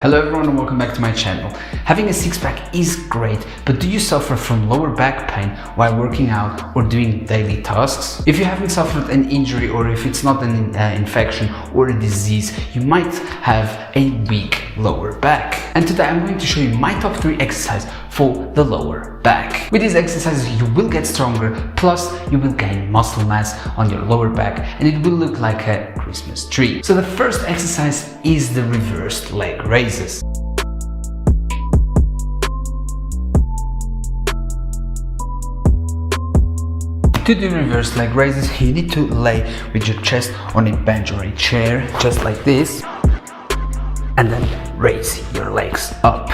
Hello everyone and welcome back to my channel. Having a six-pack is great, but do you suffer from lower back pain while working out or doing daily tasks? If you haven't suffered an injury or if it's not an infection or a disease, you might have a weak lower back. And today I'm going to show you my top 3 exercises for the lower back. With these exercises you will get stronger, plus you will gain muscle mass on your lower back and it will look like a Christmas tree. So the first exercise is the reversed leg raises. To do reverse leg raises, you need to lay with your chest on a bench or a chair, just like this, and then raise your legs up.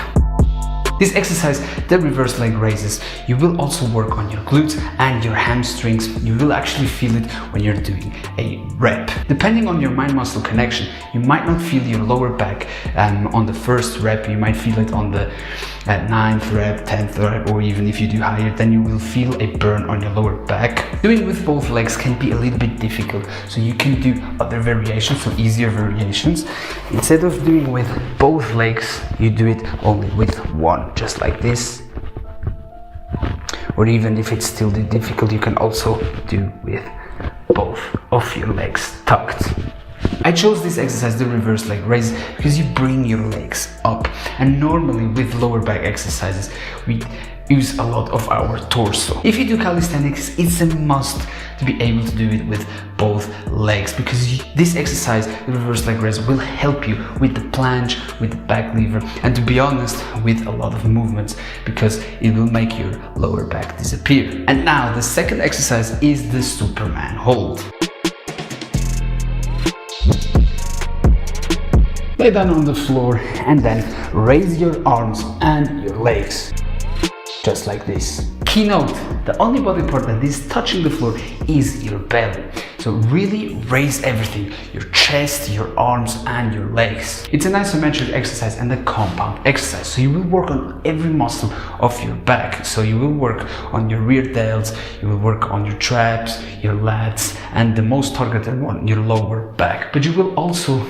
This exercise, the reverse leg raises, you will also work on your glutes and your hamstrings. You will actually feel it when you're doing a rep. Depending on your mind-muscle connection, you might not feel your lower back on the first rep. You might feel it on the 9th rep, 10th rep, or even if you do higher, then you will feel a burn on your lower back. Doing it with both legs can be a little bit difficult, so you can do other variations, so easier variations. Instead of doing with both legs, you do it only with one, just like this. Or even if it's still difficult, you can also do with both of your legs tucked. I chose this exercise, the reverse leg raise, because you bring your legs up, and normally with lower back exercises we use a lot of our torso. If you do calisthenics, it's a must to be able to do it with both legs, because this exercise, the reverse leg raise, will help you with the planche, with the back lever, and to be honest, with a lot of movements, because it will make your lower back disappear. And now the second exercise is the Superman hold. Lay down on the floor and then raise your arms and your legs, just like this. Keynote: the only body part that is touching the floor is your belly. So really raise everything, your chest, your arms and your legs. It's an isometric exercise and a compound exercise, so you will work on every muscle of your back. So you will work on your rear delts, you will work on your traps, your lats, and the most targeted one, your lower back. But you will also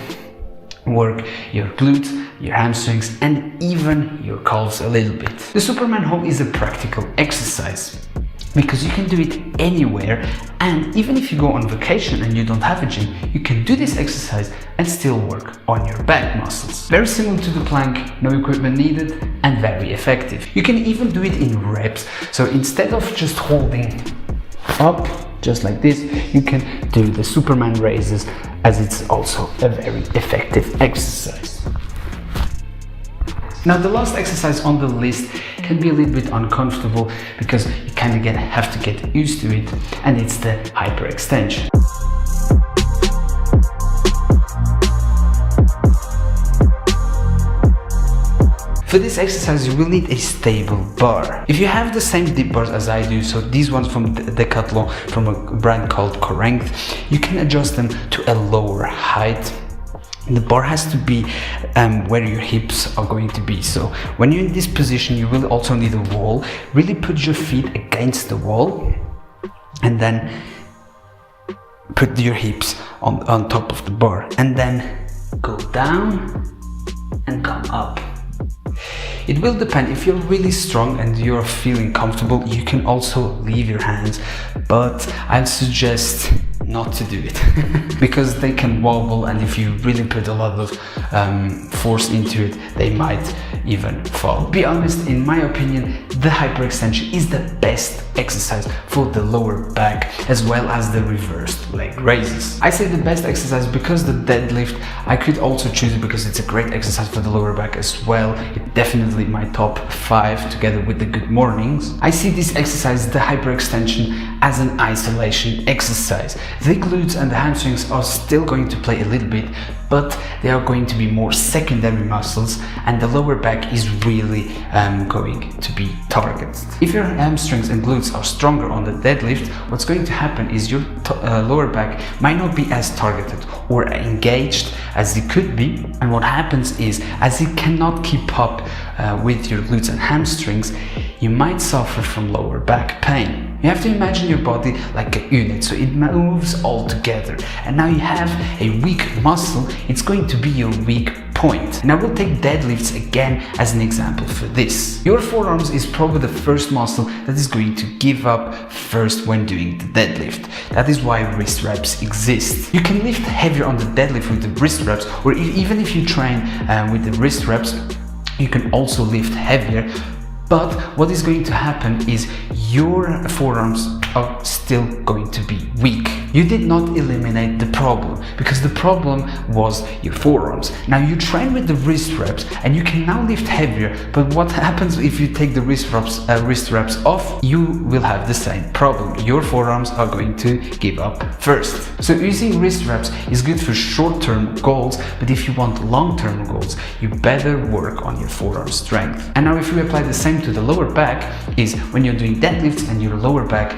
work your glutes, your hamstrings, and even your calves a little bit. The Superman hold is a practical exercise because you can do it anywhere, and even if you go on vacation and you don't have a gym, you can do this exercise and still work on your back muscles. Very similar to the plank, no equipment needed, and very effective. You can even do it in reps, so instead of just holding up just like this, you can do the Superman raises, as it's also a very effective exercise. Now the last exercise on the list can be a little bit uncomfortable because you kind of have to get used to it, and it's the hyperextension. For this exercise you will need a stable bar. If you have the same dip bars as I do, so these ones from Decathlon, from a brand called Correct, you can adjust them to a lower height. The bar has to be where your hips are going to be. So when you're in this position you will also need a wall. Really put your feet against the wall and then put your hips on top of the bar, and then go down and come up. It will depend. If you're really strong and you're feeling comfortable, you can also leave your hands, but I'd suggest not to do it because they can wobble, and if you really put a lot of force into it, they might even fall. Be honest, in my opinion, the hyperextension is the best exercise for the lower back, as well as the reversed leg raises. I say the best exercise because the deadlift, I could also choose it because it's a great exercise for the lower back as well. It definitely my top 5 together with the good mornings. I see this exercise, the hyperextension, as an isolation exercise. The glutes and the hamstrings are still going to play a little bit, but they are going to be more secondary muscles, and the lower back is really going to be targeted. If your hamstrings and glutes are stronger on the deadlift, what's going to happen is your lower back might not be as targeted or engaged as it could be, and what happens is, as it cannot keep up with your glutes and hamstrings, you might suffer from lower back pain. You have to imagine your body like a unit, so it moves all together, and now you have a weak muscle, it's going to be your weak point. point. And I will take deadlifts again as an example for this. Your forearms is probably the first muscle that is going to give up first when doing the deadlift. That is why wrist reps exist. You can lift heavier on the deadlift with the wrist reps, or even if you train with the wrist reps, you can also lift heavier. But what is going to happen is your forearms are still going to be weak. You did not eliminate the problem, because the problem was your forearms. Now you train with the wrist reps and you can now lift heavier, but what happens if you take the wrist reps off? You will have the same problem. Your forearms are going to give up first. So using wrist reps is good for short-term goals, but if you want long-term goals, you better work on your forearm strength. And now if we apply the same to the lower back, is when you're doing deadlifts and your lower back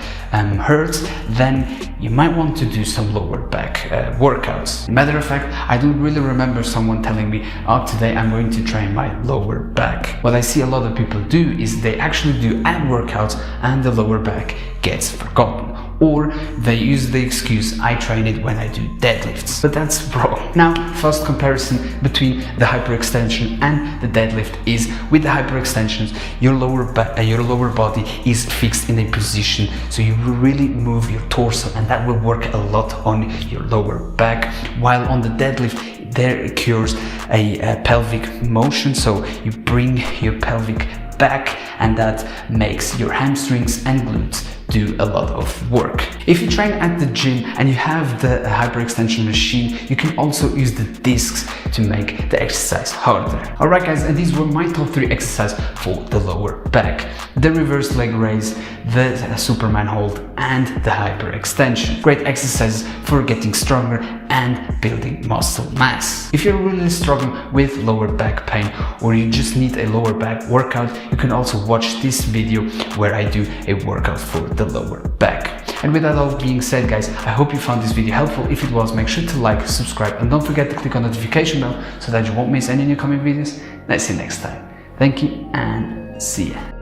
hurts, then you might want to do some lower back workouts. Matter of fact, I don't really remember someone telling me, oh, today I'm going to train my lower back. What I see a lot of people do is they actually do ab workouts and the lower back gets forgotten. Or they use the excuse, I train it when I do deadlifts. But that's wrong. Now, fast comparison between the hyperextension and the deadlift is, with the hyperextensions, your lower body is fixed in a position, so you really move your torso, and that will work a lot on your lower back. While on the deadlift, there occurs a pelvic motion, so you bring your pelvic back, and that makes your hamstrings and glutes do a lot of work. If you train at the gym and you have the hyperextension machine, you can also use the discs to make the exercise harder. Alright guys, and these were my top 3 exercises for the lower back: the reverse leg raise, the Superman hold, and the hyperextension. Great exercises for getting stronger and building muscle mass. If you're really struggling with lower back pain, or you just need a lower back workout, you can also watch this video where I do a workout for the lower back. And with that all being said, guys, I hope you found this video helpful. If it was, make sure to like, subscribe, and don't forget to click on the notification bell so that you won't miss any new coming videos. And I'll see you next time. Thank you and see ya.